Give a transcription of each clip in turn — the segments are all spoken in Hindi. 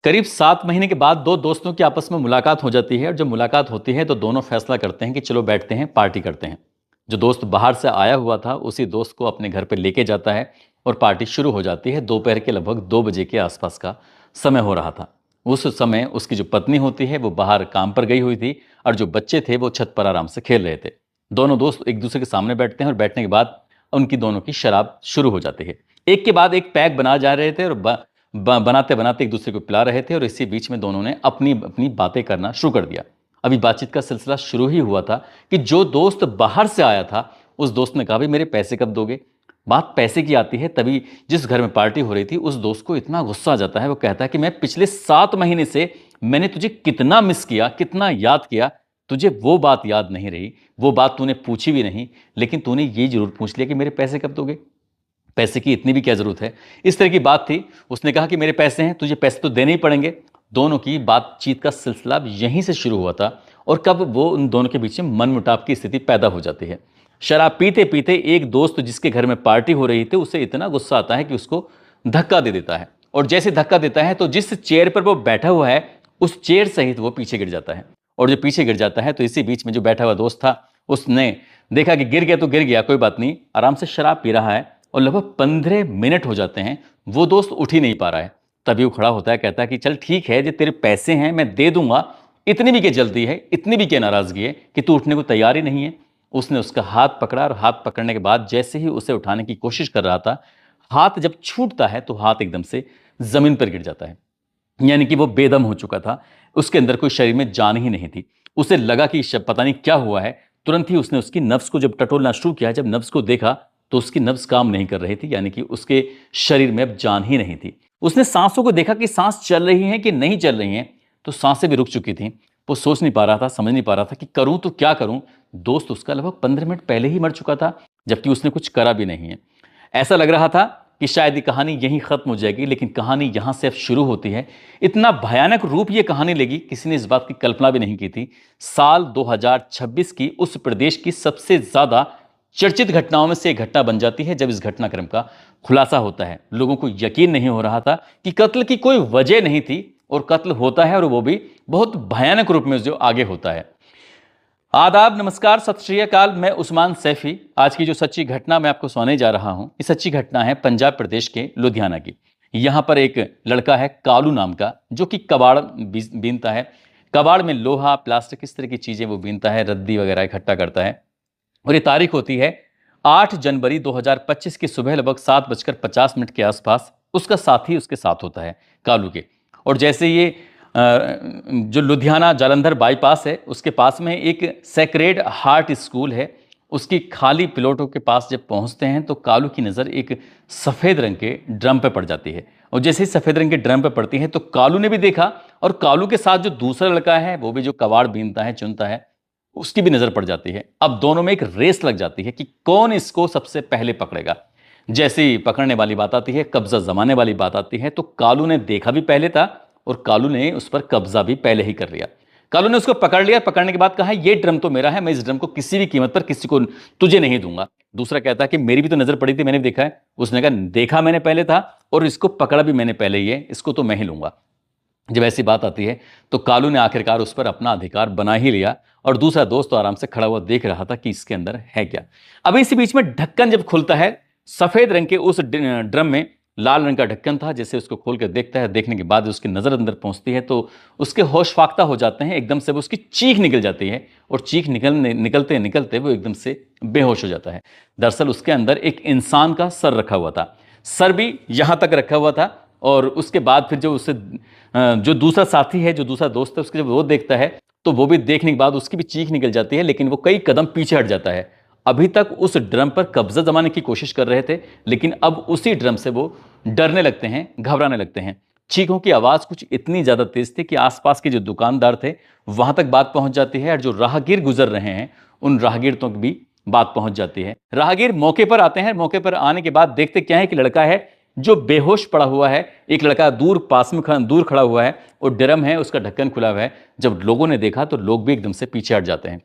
करीब 7 महीने के बाद दो दोस्तों की आपस में मुलाकात हो जाती है और जब मुलाकात होती है तो दोनों फैसला करते हैं कि चलो बैठते हैं, पार्टी करते हैं। जो दोस्त बाहर से आया हुआ था उसी दोस्त को अपने घर पे लेके जाता है और पार्टी शुरू हो जाती है। दोपहर के लगभग 2 बजे के आसपास का समय हो रहा था। उस समय उसकी जो पत्नी होती है वो बाहर काम पर गई हुई थी और जो बच्चे थे वो छत पर आराम से खेल रहे थे। दोनों दोस्त एक दूसरे के सामने बैठते हैं और बैठने के बाद उनकी दोनों की शराब शुरू हो जाती है। एक के बाद एक पैक बना जा रहे थे और बनाते बनाते एक दूसरे को पिला रहे थे और इसी बीच में दोनों ने अपनी अपनी बातें करना शुरू कर दिया। अभी बातचीत का सिलसिला शुरू ही हुआ था कि जो दोस्त बाहर से आया था उस दोस्त ने कहा, भाई मेरे पैसे कब दोगे। बात पैसे की आती है तभी जिस घर में पार्टी हो रही थी उस दोस्त को इतना गुस्सा आ जाता है। वो कहता है कि मैं पिछले 7 महीने से मैंने तुझे कितना मिस किया, कितना याद किया, तुझे वो बात याद नहीं रही, वो बात तूने पूछी भी नहीं, लेकिन तूने ये जरूर पूछ लिया कि मेरे पैसे कब दोगे। पैसे की इतनी भी क्या जरूरत है। इस तरह की बात थी। उसने कहा कि मेरे पैसे हैं, तुझे पैसे तो देने ही पड़ेंगे। दोनों की बातचीत का सिलसिला यहीं से शुरू हुआ था और कब वो उन दोनों के बीच में मनमुटाव की स्थिति पैदा हो जाती है। शराब पीते पीते एक दोस्त जिसके घर में पार्टी हो रही थी उसे इतना गुस्सा आता है कि उसको धक्का दे देता है और जैसे धक्का देता है तो जिस चेयर पर वो बैठा हुआ है उस चेयर सहित वो पीछे गिर जाता है। और जो पीछे गिर जाता है तो इसी बीच में जो बैठा हुआ दोस्त था उसने देखा कि गिर गया तो गिर गया, कोई बात नहीं, आराम से शराब पी रहा है और लगभग 15 मिनट हो जाते हैं वो दोस्त उठ ही नहीं पा रहा है। तभी वो खड़ा होता है, कहता है कि चल ठीक है, जो तेरे पैसे हैं मैं दे दूंगा, इतनी भी क्या जल्दी है, इतनी भी क्या नाराजगी है कि तू उठने को तैयार ही नहीं है। उसने उसका हाथ पकड़ा और हाथ पकड़ने के बाद जैसे ही उसे उठाने की कोशिश कर रहा था, हाथ जब छूटता है तो हाथ एकदम से जमीन पर गिर जाता है। यानी कि वो बेदम हो चुका था, उसके अंदर कोई शरीर में जान ही नहीं थी। उसे लगा कि पता नहीं क्या हुआ है। तुरंत ही उसने उसकी नब्ज को जब टटोलना शुरू किया, जब नब्ज को देखा तो उसकी नब्ज काम नहीं कर रही थी, यानी कि उसके शरीर में अब जान ही नहीं थी। उसने सांसों को देखा कि सांस चल रही हैं कि नहीं चल रही हैं, तो सांसें भी रुक चुकी थी। वो सोच नहीं पा रहा था, समझ नहीं पा रहा था कि करूं तो क्या करूं। दोस्त उसका लगभग 15 मिनट पहले ही मर चुका था, जबकि उसने कुछ करा भी नहीं है। ऐसा लग रहा था कि शायद ये कहानी यहीं खत्म हो जाएगी, लेकिन कहानी यहां से अब शुरू होती है। इतना भयानक रूप ये कहानी लेगी, किसी ने इस बात की कल्पना भी नहीं की थी। साल 2026 की उस प्रदेश की सबसे ज्यादा चर्चित घटनाओं में से एक घटना बन जाती है जब इस घटनाक्रम का खुलासा होता है। लोगों को यकीन नहीं हो रहा था कि कत्ल की कोई वजह नहीं थी और कत्ल होता है और वो भी बहुत भयानक रूप में जो आगे होता है। आदाब, नमस्कार, सत श्री अकाल। मैं उस्मान सैफी। आज की जो सच्ची घटना मैं आपको सुनाने जा रहा हूं, ये सच्ची घटना है पंजाब प्रदेश के लुधियाना की। यहां पर एक लड़का है कालू नाम का, जो कि कबाड़ बीनता है। कबाड़ में लोहा, प्लास्टिक, इस तरह की चीजें वो बीनता है, रद्दी वगैरह इकट्ठा करता है। और ये तारीख होती है 8 जनवरी 2025 की सुबह लगभग 7:50 के आसपास। उसका साथी उसके साथ होता है कालू के। और जैसे ये जो लुधियाना जालंधर बाईपास है उसके पास में एक सेक्रेड हार्ट स्कूल है, उसकी खाली प्लॉटों के पास जब पहुंचते हैं तो कालू की नज़र एक सफ़ेद रंग के ड्रम पे पड़ जाती है। और जैसे ही सफ़ेद रंग के ड्रम पे पड़ती है तो कालू ने भी देखा और कालू के साथ जो दूसरा लड़का है वो भी जो कबाड़ बीनता है, चुनता है, उसकी भी नज़र पड़ जाती है। अब दोनों में एक रेस लग जाती है कि कौन इसको सबसे पहले पकड़ेगा। जैसे ही पकड़ने वाली बात आती है, कब्जा जमाने वाली बात आती है, तो कालू ने देखा भी पहले था और कालू ने उस पर कब्जा भी पहले ही कर लिया। कालू ने उसको पकड़ लिया, पकड़ने के बाद कहा ये ड्रम तो मेरा है, मैं इस ड्रम को किसी भी कीमत पर किसी को तुझे नहीं दूंगा। दूसरा कहता है कि मेरी भी तो नजर पड़ी थी, मैंने देखा है। उसने कहा देखा मैंने पहले था और इसको पकड़ा भी मैंने पहले ही है, इसको तो मैं ही लूंगा। जब ऐसी बात आती है तो कालू ने आखिरकार उस पर अपना अधिकार बना ही लिया और दूसरा दोस्त तो आराम से खड़ा हुआ देख रहा था कि इसके अंदर है क्या। अब इसी बीच में ढक्कन जब खुलता है, सफेद रंग के उस ड्रम में लाल रंग का ढक्कन था। जैसे उसको खोल कर देखता है, देखने के बाद उसकी नजर अंदर पहुंचती है तो उसके होश फाख्ता हो जाते हैं। एकदम से वो उसकी चीख निकल जाती है और चीख निकलते निकलते वो एकदम से बेहोश हो जाता है। दरअसल उसके अंदर एक इंसान का सर रखा हुआ था, सर भी यहां तक रखा हुआ था। और उसके बाद फिर जो उससे जो दूसरा साथी है, जो दूसरा दोस्त है, उसके जब वो देखता है तो वो भी देखने के बाद उसकी भी चीख निकल जाती है, लेकिन वो कई कदम पीछे हट जाता है। अभी तक उस ड्रम पर कब्जा जमाने की कोशिश कर रहे थे, लेकिन अब उसी ड्रम से वो डरने लगते हैं, घबराने लगते हैं। चीखों की आवाज कुछ इतनी ज्यादा तेज थी कि आसपास के जो दुकानदार थे वहां तक बात पहुंच जाती है और जो राहगीर गुजर रहे हैं उन राहगीर तक भी बात पहुंच जाती है। राहगीर मौके पर आते हैं। मौके पर आने के बाद देखते क्या है कि लड़का है जो बेहोश पड़ा हुआ है, एक लड़का दूर पास में दूर खड़ा हुआ है और ड्रम है, उसका ढक्कन खुला हुआ है। जब लोगों ने देखा तो लोग भी एकदम से पीछे हट जाते हैं।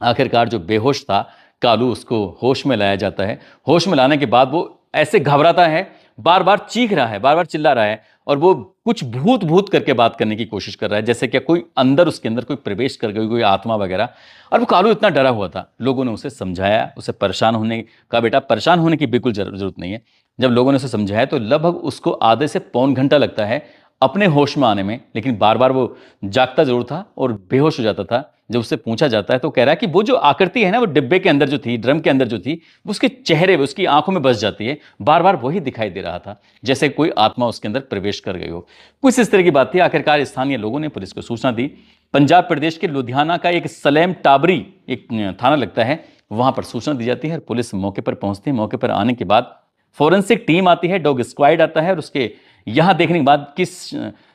आखिरकार जो बेहोश था कालू, उसको होश में लाया जाता है। होश में लाने के बाद वो ऐसे घबराता है बार बार चीख रहा है, बार बार चिल्ला रहा है, और वो कुछ भूत भूत करके बात करने की कोशिश कर रहा है, जैसे कि कोई अंदर, उसके अंदर कोई प्रवेश कर गई, कोई आत्मा वगैरह। और वो कालू इतना डरा हुआ था। लोगों ने उसे समझाया, उसे परेशान होने का, बेटा परेशान होने की बिल्कुल जरूरत नहीं है। जब लोगों ने उसे समझाया तो लगभग उसको आधे से पौन घंटा लगता है अपने होश में आने में, लेकिन बार बार वो जागता जरूर था और बेहोश हो जाता था। जब उससे पूछा जाता है तो कह रहा है कि वो जो आकृति है ना, वो डिब्बे के अंदर जो थी, ड्रम के अंदर जो थी, वो उसके चेहरे में, उसकी आंखों में बस जाती है। बार बार वही दिखाई दे रहा था, जैसे कोई आत्मा उसके अंदर प्रवेश कर गई हो। कुछ इस तरह की बात थी। आखिरकार स्थानीय लोगों ने पुलिस को सूचना दी। पंजाब प्रदेश के लुधियाना का एक सलेम टाबरी एक थाना लगता है, वहां पर सूचना दी जाती है और पुलिस मौके पर पहुंचती है। मौके पर आने के बाद फॉरेंसिक टीम आती है, डॉग स्क्वाड आता है, और उसके यहां देखने के बाद किस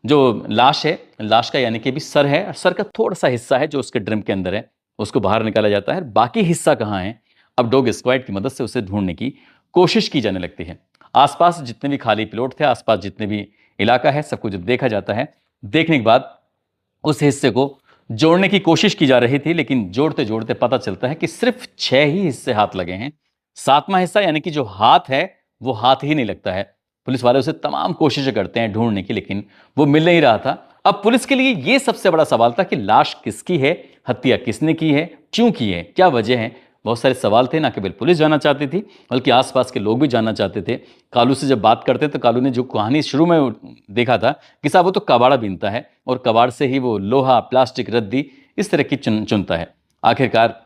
जो लाश है, लाश का यानी कि भी सर है, सर का थोड़ा सा हिस्सा है जो उसके ड्रम के अंदर है, उसको बाहर निकाला जाता है। बाकी हिस्सा कहाँ है, अब डॉग स्क्वाड की मदद से उसे ढूंढने की कोशिश की जाने लगती है। आसपास जितने भी खाली प्लॉट थे, आसपास जितने भी इलाका है, सबको जब देखा जाता है, देखने के बाद उस हिस्से को जोड़ने की कोशिश की जा रही थी, लेकिन जोड़ते जोड़ते पता चलता है कि सिर्फ 6 ही हिस्से हाथ लगे हैं। 7वां हिस्सा यानी कि जो हाथ है, वो हाथ ही नहीं लगता है। पुलिस वाले उसे तमाम कोशिशें करते हैं ढूंढने की, लेकिन वो मिल नहीं रहा था। अब पुलिस के लिए यह सबसे बड़ा सवाल था कि लाश किसकी है, हत्या किसने की है, क्यों की है, क्या वजह है। बहुत सारे सवाल थे, ना केवल पुलिस जानना चाहती थी बल्कि आसपास के लोग भी जानना चाहते थे। कालू से जब बात करते तो कालू ने जो कहानी शुरू में देखा था कि साहब वो तो कबाड़ा बीनता है और कबाड़ से ही वो लोहा, प्लास्टिक, रद्दी इस तरह की चुनता है। आखिरकार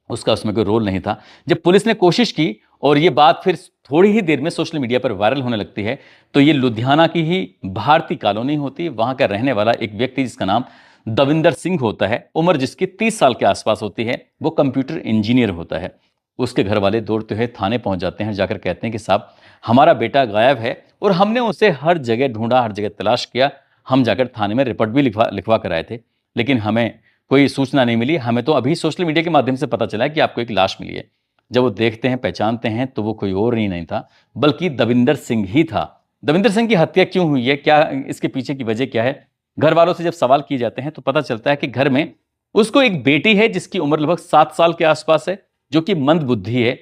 उसका उसमें कोई रोल नहीं था। जब पुलिस ने कोशिश की और ये बात फिर थोड़ी ही देर में सोशल मीडिया पर वायरल होने लगती है, तो ये लुधियाना की ही भारतीय कॉलोनी होती है। वहां का रहने वाला एक व्यक्ति जिसका नाम दविंदर सिंह होता है, उम्र जिसकी 30 साल के आसपास होती है, वो कंप्यूटर इंजीनियर होता है। उसके घर वाले दौड़ते हुए थाने पहुंच जाते हैं, जाकर कहते हैं कि साहब हमारा बेटा गायब है और हमने उसे हर जगह ढूंढा, हर जगह तलाश किया। हम जाकर थाने में रिपोर्ट भी लिखवा कर आए थे, लेकिन हमें कोई सूचना नहीं मिली। हमें तो अभी सोशल मीडिया के माध्यम से पता चला है कि आपको एक लाश मिली है। जब वो देखते हैं, पहचानते हैं, तो वो कोई और नहीं था बल्कि दविंदर सिंह ही था। दविंदर सिंह की हत्या क्यों हुई है, क्या इसके पीछे की वजह क्या है, घर वालों से जब सवाल किए जाते हैं तो पता चलता है कि घर में उसको एक बेटी है जिसकी उम्र लगभग 7 साल के आसपास है, जो कि मंद बुद्धि है।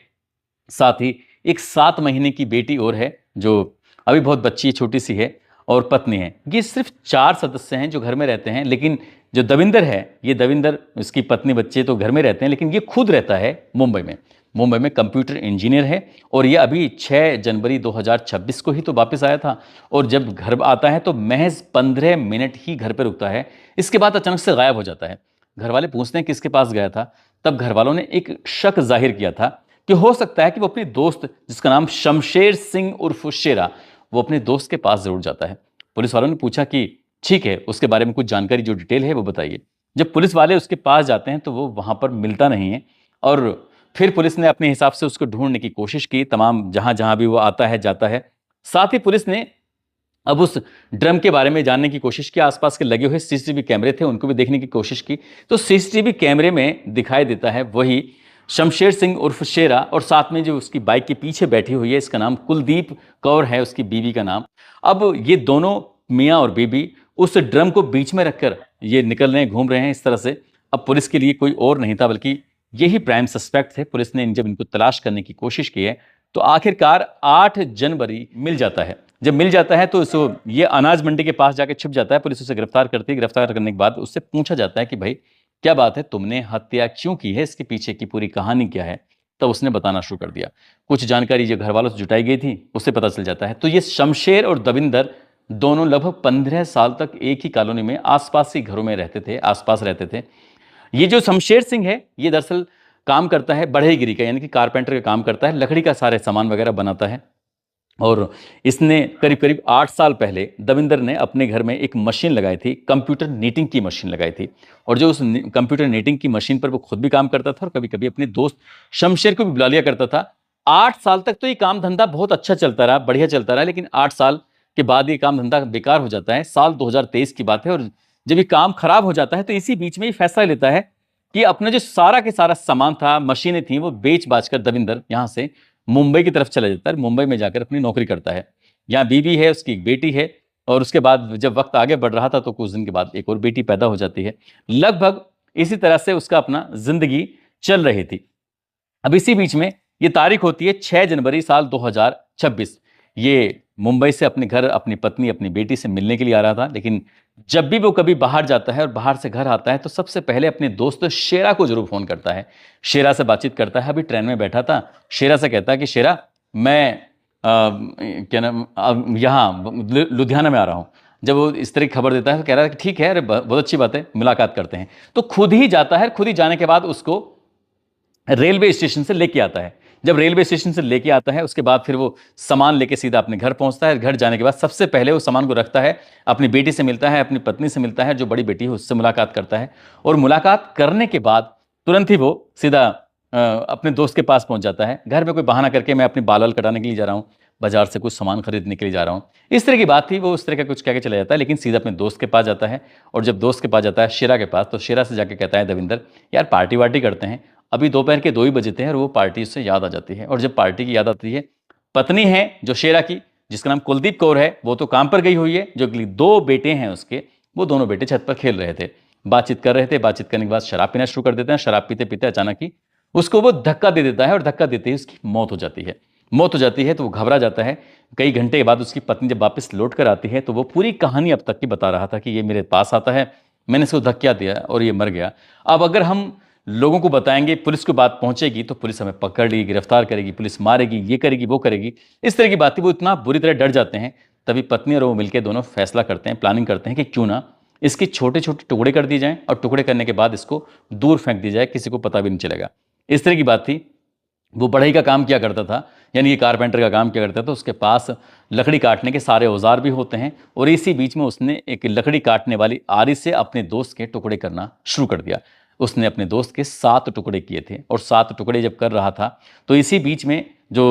साथ ही एक 7 महीने की बेटी और है जो अभी बहुत बच्ची, छोटी सी है, और पत्नी है। ये सिर्फ 4 सदस्य हैं जो घर में रहते हैं। लेकिन जो दविंदर है, ये दविंदर, उसकी पत्नी, बच्चे तो घर में रहते हैं, लेकिन ये खुद रहता है मुंबई में। मुंबई में कंप्यूटर इंजीनियर है और ये अभी 6 जनवरी 2026 को ही तो वापस आया था, और जब घर आता है तो महज 15 मिनट ही घर पर रुकता है। इसके बाद अचानक से गायब हो जाता है। घर वाले पूछते हैं किसके पास गया था, तब घर वालों ने एक शक जाहिर किया था कि हो सकता है कि वो अपने दोस्त, जिसका नाम शमशेर सिंह उर्फ शेरा, वो अपने दोस्त के पास जरूर जाता है। पुलिस वालों ने पूछा कि ठीक है, उसके बारे में कुछ जानकारी, जो डिटेल है वो बताइए। जब पुलिस वाले उसके पास जाते हैं तो वो वहां पर मिलता नहीं है, और फिर पुलिस ने अपने हिसाब से उसको ढूंढने की कोशिश की, तमाम जहां जहां भी वो आता है, जाता है। साथ ही पुलिस ने अब उस ड्रम के बारे में जानने की कोशिश की। आसपास के लगे हुए सीसीटीवी कैमरे थे, उनको भी देखने की कोशिश की, तो सीसीटीवी कैमरे में दिखाई देता है वही शमशेर सिंह उर्फ शेरा, और साथ में जो उसकी बाइक के पीछे बैठी हुई है, इसका नाम कुलदीप कौर है, उसकी बीवी का नाम। अब ये दोनों मियाँ और बीबी उस ड्रम को बीच में रखकर ये निकल रहे हैं, घूम रहे हैं इस तरह से। अब पुलिस के लिए कोई और नहीं था बल्कि यही प्राइम सस्पेक्ट थे। पुलिस ने जब इनको तलाश करने की कोशिश की है तो आखिरकार 8 जनवरी मिल जाता है। जब मिल जाता है तो ये अनाज मंडी के पास जाकर छिप जाता है। पुलिस उसे गिरफ्तार करती है। गिरफ्तार करने के बाद उससे पूछा जाता है कि भाई क्या बात है, तुमने हत्या क्यों की है, इसके पीछे की पूरी कहानी क्या है। तब उसने बताना शुरू कर दिया। कुछ जानकारी जो घर वालों से जुटाई गई थी उससे पता चल जाता है। तो ये शमशेर और दविंदर दोनों लगभग 15 साल तक एक ही कॉलोनी में आसपास ही घरों में रहते थे, आसपास रहते थे। ये जो शमशेर सिंह है, ये दरअसल काम करता है बढ़ईगिरी का, यानी कि कारपेंटर का काम करता है, लकड़ी का सारे सामान वगैरह बनाता है। और इसने करीब करीब 8 साल पहले दविंदर ने अपने घर में एक मशीन लगाई थी, कंप्यूटर नीटिंग की मशीन लगाई थी। और जो उस कंप्यूटर नीटिंग की मशीन पर वो खुद भी काम करता था और कभी कभी अपने दोस्त शमशेर को भी बुला लिया करता था। 8 साल तक तो ये काम धंधा बहुत अच्छा चलता रहा, बढ़िया चलता रहा, लेकिन 8 साल के बाद ये काम धंधा बेकार हो जाता है। साल 2023 की बात है, और जब ये काम खराब हो जाता है तो इसी बीच में ये फैसला लेता है कि अपना जो सारा के सारा सामान था, मशीनें थी, वो बेच बाच कर दविंदर यहाँ से मुंबई की तरफ चला जाता है। मुंबई में जाकर अपनी नौकरी करता है। यहाँ बीवी है, उसकी एक बेटी है, और उसके बाद जब वक्त आगे बढ़ रहा था तो कुछ दिन के बाद एक और बेटी पैदा हो जाती है। लगभग इसी तरह से उसका अपना जिंदगी चल रही थी। अब इसी बीच में ये तारीख होती है 6 जनवरी साल 2026। ये मुंबई से अपने घर अपनी पत्नी अपनी बेटी से मिलने के लिए आ रहा था, लेकिन जब भी वो कभी बाहर जाता है और बाहर से घर आता है तो सबसे पहले अपने दोस्त शेरा को जरूर फ़ोन करता है, शेरा से बातचीत करता है। अभी ट्रेन में बैठा था, शेरा से कहता है कि शेरा मैं क्या नाम यहाँ लुधियाना में आ रहा हूँ। जब वो इस तरह की खबर देता है तो कह रहा है कि ठीक है, अरे बहुत अच्छी बात है, मुलाकात करते हैं। तो खुद ही जाता है, खुद ही जाने के बाद उसको रेलवे स्टेशन से लेके आता है। जब रेलवे स्टेशन से लेके आता है उसके बाद फिर वो सामान लेके सीधा अपने घर पहुंचता है। घर जाने के बाद सबसे पहले वो सामान को रखता है, अपनी बेटी से मिलता है, अपनी पत्नी से मिलता है, जो बड़ी बेटी है उससे मुलाकात करता है। और मुलाकात करने के बाद तुरंत ही वो सीधा अपने दोस्त के पास पहुंच जाता है। घर में कोई बहाना करके मैं अपनी बाल कटाने के लिए जा रहा हूँ, बाजार से कुछ सामान खरीदने के लिए जा रहा हूँ, इस तरह की बात थी। वो उस तरह का कुछ कह के चला जाता है, लेकिन सीधा अपने दोस्त के पास जाता है। और जब दोस्त के पास जाता है शेरा के पास, तो शेरा से जाके कहता है दविंदर यार पार्टी वार्टी करते हैं। अभी दोपहर के 2 ही बजे थे और वो पार्टी उससे याद आ जाती है। और जब पार्टी की याद आती है, पत्नी है जो शेरा की, जिसका नाम कुलदीप कौर है, वो तो काम पर गई हुई है। जो 2 बेटे हैं उसके, वो दोनों बेटे छत पर खेल रहे थे, बातचीत कर रहे थे। बातचीत करने के बाद शराब पीना शुरू कर देते हैं। शराब पीते पीते अचानक ही उसको वो धक्का दे देता है और धक्का देते ही उसकी मौत हो जाती है। मौत हो जाती है तो वो घबरा जाता है। कई घंटे के बाद उसकी पत्नी जब वापस लौट कर आती है तो वो पूरी कहानी अब तक की बता रहा था कि ये मेरे पास आता है, मैंने इसको धक्का दिया और ये मर गया। अब अगर हम लोगों को बताएंगे, पुलिस को बात पहुंचेगी तो पुलिस हमें पकड़ लेगी, गिरफ्तार करेगी, पुलिस मारेगी, ये करेगी वो करेगी, इस तरह की बात थी। वो इतना बुरी तरह डर जाते हैं। तभी पत्नी और वो मिलकर दोनों फैसला करते हैं, प्लानिंग करते हैं कि क्यों ना इसके छोटे छोटे टुकड़े कर दिए जाएं और टुकड़े करने के बाद इसको दूर फेंक दी जाए, किसी को पता भी नहीं चलेगा। इस तरह की बात थी। वो बढ़ई का काम किया करता था, यानी ये कारपेंटर का काम किया करता था। उसके पास लकड़ी काटने के सारे औजार भी होते हैं। और इसी बीच में उसने एक लकड़ी काटने वाली आरी से अपने दोस्त के टुकड़े करना शुरू कर दिया। उसने अपने दोस्त के 7 टुकड़े किए थे। और 7 टुकड़े जब कर रहा था तो इसी बीच में जो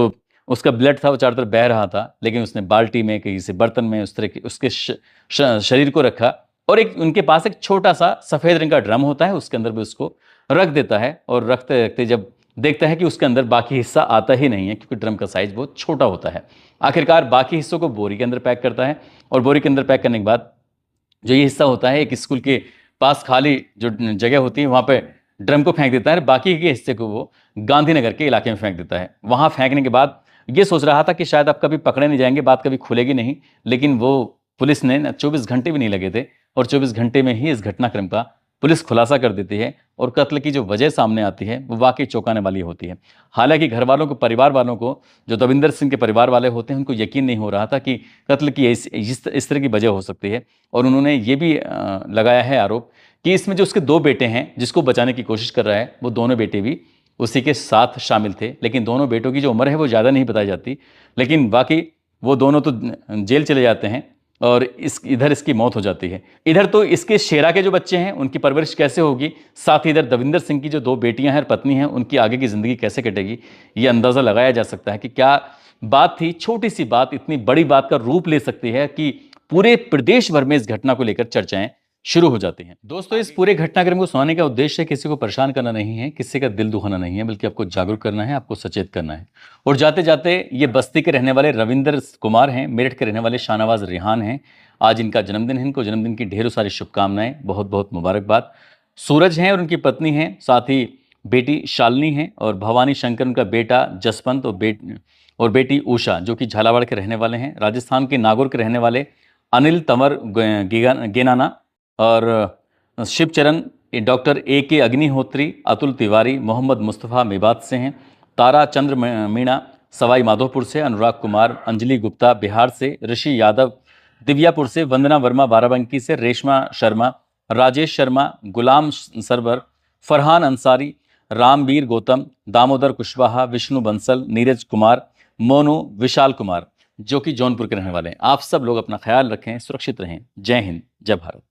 उसका ब्लड था वो चारों तरफ बह रहा था, लेकिन उसने बाल्टी में, कहीं से बर्तन में, उस तरह के उसके शरीर को रखा। और एक उनके पास एक छोटा सा सफ़ेद रंग का ड्रम होता है, उसके अंदर भी उसको रख देता है। और रखते रखते जब देखता है कि उसके अंदर बाकी हिस्सा आता ही नहीं है, क्योंकि ड्रम का साइज बहुत छोटा होता है। आखिरकार बाकी हिस्सों को बोरी के अंदर पैक करता है। और बोरी के अंदर पैक करने के बाद जो ये हिस्सा होता है, एक स्कूल के पास खाली जो जगह होती है वहाँ पे ड्रम को फेंक देता है। बाकी के हिस्से को वो गांधीनगर के इलाके में फेंक देता है। वहाँ फेंकने के बाद ये सोच रहा था कि शायद अब कभी पकड़े नहीं जाएंगे, बात कभी खुलेगी नहीं। लेकिन वो पुलिस ने 24 घंटे भी नहीं लगे थे और 24 घंटे में ही इस घटनाक्रम का पुलिस खुलासा कर देती है। और कत्ल की जो वजह सामने आती है वो वाकई चौंकाने वाली होती है। हालांकि घर वालों को, परिवार वालों को, जो दविंदर सिंह के परिवार वाले होते हैं, उनको यकीन नहीं हो रहा था कि कत्ल की इस तरह की वजह हो सकती है। और उन्होंने ये भी लगाया है आरोप कि इसमें जो उसके 2 बेटे हैं जिसको बचाने की कोशिश कर रहा है, वो दोनों बेटे भी उसी के साथ शामिल थे। लेकिन दोनों बेटों की जो उम्र है वो ज़्यादा नहीं बताई जाती, लेकिन बाकी वो दोनों तो जेल चले जाते हैं और इधर इसकी मौत हो जाती है। इधर तो इसके शेरा के जो बच्चे हैं उनकी परवरिश कैसे होगी, साथ ही इधर दविंदर सिंह की जो 2 बेटियां हैं और पत्नी हैं, उनकी आगे की ज़िंदगी कैसे कटेगी, ये अंदाज़ा लगाया जा सकता है कि क्या बात थी। छोटी सी बात इतनी बड़ी बात का रूप ले सकती है कि पूरे प्रदेश भर में इस घटना को लेकर चर्चाएं शुरू हो जाती हैं। दोस्तों, इस पूरे घटनाक्रम को सुनाने का उद्देश्य किसी को परेशान करना नहीं है, किसी का दिल दुखाना नहीं है, बल्कि आपको जागरूक करना है, आपको सचेत करना है। और जाते जाते ये बस्ती के रहने वाले रविंदर कुमार हैं, मेरठ के रहने वाले शाहनवाज रिहान हैं। आज इनका जन्मदिन है। इनको जन्मदिन की ढेरों सारी शुभकामनाएं, बहुत बहुत मुबारकबाद। सूरज हैं और उनकी पत्नी हैं, साथ ही बेटी शालिनी है और भवानी शंकर उनका बेटा जसवंत और बेटी उषा, जो कि झालावाड़ के रहने वाले हैं। राजस्थान के नागौर के रहने वाले अनिल तंवर गेनाना और शिवचरण, डॉक्टर A.K. अग्निहोत्री, अतुल तिवारी, मोहम्मद मुस्तफ़ा मेवात से हैं। तारा चंद्र मीणा सवाई माधोपुर से, अनुराग कुमार, अंजलि गुप्ता बिहार से, ऋषि यादव दिव्यापुर से, वंदना वर्मा बाराबंकी से, रेशमा शर्मा, राजेश शर्मा, गुलाम सरवर, फरहान अंसारी, रामवीर गौतम, दामोदर कुशवाहा, विष्णु बंसल, नीरज कुमार, मोनू, विशाल कुमार, जो कि जौनपुर के रहने वाले हैं। आप सब लोग अपना ख्याल रखें, सुरक्षित रहें। जय हिंद, जय भारत।